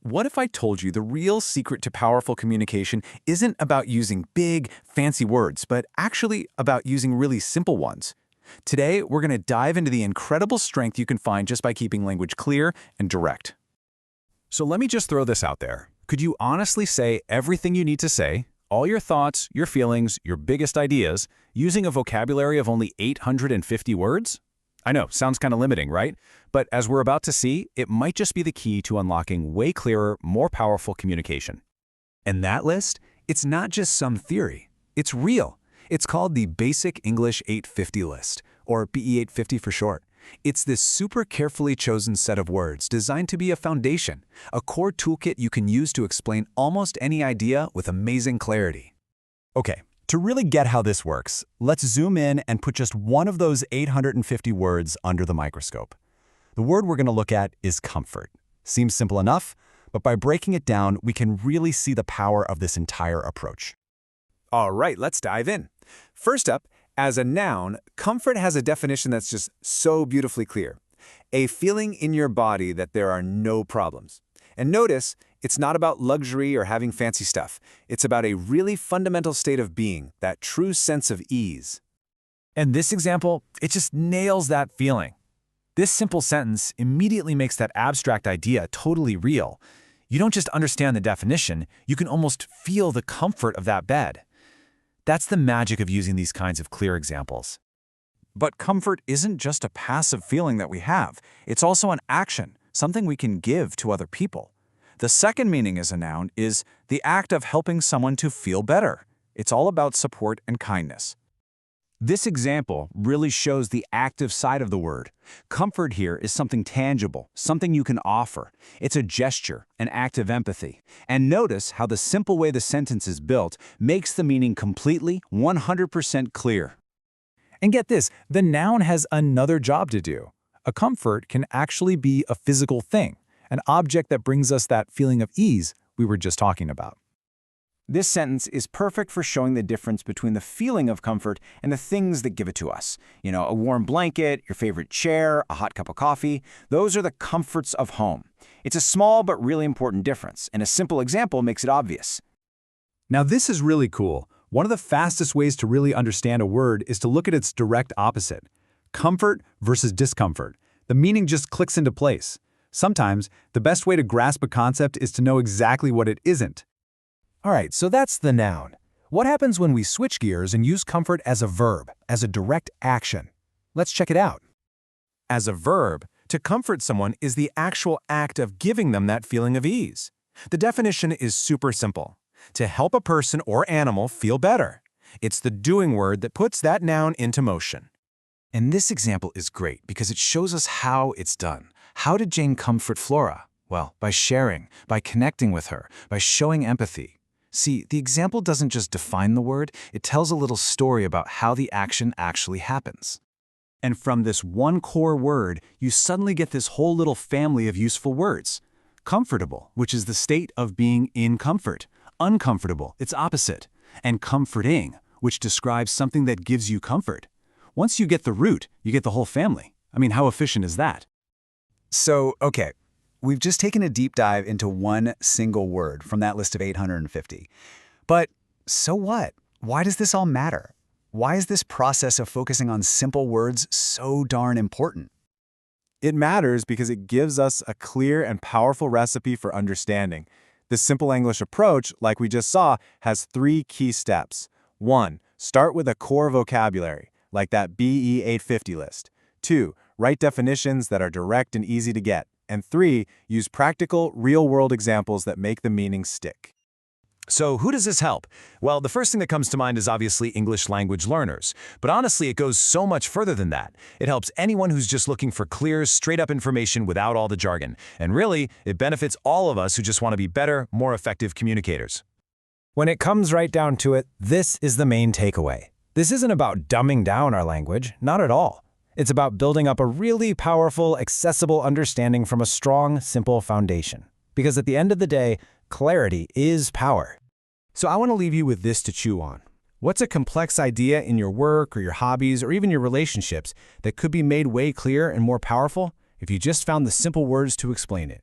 What if I told you the real secret to powerful communication isn't about using big, fancy words, but actually about using really simple ones? Today, we're going to dive into the incredible strength you can find just by keeping language clear and direct. So let me just throw this out there. Could you honestly say everything you need to say, all your thoughts, your feelings, your biggest ideas, using a vocabulary of only 850 words? I know, sounds kind of limiting, right? But as we're about to see, it might just be the key to unlocking way clearer, more powerful communication. And that list, it's not just some theory. It's real. It's called the Basic English 850 List, or BE850 for short. It's this super carefully chosen set of words designed to be a foundation, a core toolkit you can use to explain almost any idea with amazing clarity. Okay, to really get how this works, let's zoom in and put just one of those 850 words under the microscope. The word we're going to look at is comfort. Seems simple enough, but by breaking it down, we can really see the power of this entire approach. All right, let's dive in. First up, as a noun, comfort has a definition that's just so beautifully clear. A feeling in your body that there are no problems. And notice, it's not about luxury or having fancy stuff. It's about a really fundamental state of being, that true sense of ease. And this example, it just nails that feeling. This simple sentence immediately makes that abstract idea totally real. You don't just understand the definition, you can almost feel the comfort of that bed. That's the magic of using these kinds of clear examples. But comfort isn't just a passive feeling that we have. It's also an action, something we can give to other people. The second meaning as a noun is the act of helping someone to feel better. It's all about support and kindness. This example really shows the active side of the word. Comfort here is something tangible, something you can offer. It's a gesture, an act of empathy. And notice how the simple way the sentence is built makes the meaning completely, 100% clear. And get this, the noun has another job to do. A comfort can actually be a physical thing, an object that brings us that feeling of ease we were just talking about. This sentence is perfect for showing the difference between the feeling of comfort and the things that give it to us. A warm blanket, your favorite chair, a hot cup of coffee. Those are the comforts of home. It's a small but really important difference, and a simple example makes it obvious. Now this is really cool. One of the fastest ways to really understand a word is to look at its direct opposite. Comfort versus discomfort. The meaning just clicks into place. Sometimes, the best way to grasp a concept is to know exactly what it isn't. All right, so that's the noun. What happens when we switch gears and use comfort as a verb, as a direct action? Let's check it out. As a verb, to comfort someone is the actual act of giving them that feeling of ease. The definition is super simple. To help a person or animal feel better. It's the doing word that puts that noun into motion. And this example is great because it shows us how it's done. How did Jane comfort Flora? Well, by sharing, by connecting with her, by showing empathy. See, the example doesn't just define the word, it tells a little story about how the action actually happens. And from this one core word, you suddenly get this whole little family of useful words. Comfortable, which is the state of being in comfort. Uncomfortable, its opposite. And comforting, which describes something that gives you comfort. Once you get the root, you get the whole family. I mean, how efficient is that? So, okay, we've just taken a deep dive into one single word from that list of 850. But so what? Why does this all matter? Why is this process of focusing on simple words so darn important? It matters because it gives us a clear and powerful recipe for understanding. The simple English approach, like we just saw, has 3 key steps. 1. Start with a core vocabulary, like that BE850 list. 2. Write definitions that are direct and easy to get. And 3. Use practical, real-world examples that make the meaning stick. So who does this help? Well, the first thing that comes to mind is obviously English language learners. But honestly, it goes so much further than that. It helps anyone who's just looking for clear, straight-up information without all the jargon. And really, it benefits all of us who just want to be better, more effective communicators. When it comes right down to it, this is the main takeaway. This isn't about dumbing down our language, not at all. It's about building up a really powerful, accessible understanding from a strong, simple foundation. Because at the end of the day, clarity is power. So I want to leave you with this to chew on. What's a complex idea in your work or your hobbies or even your relationships that could be made way clearer and more powerful if you just found the simple words to explain it?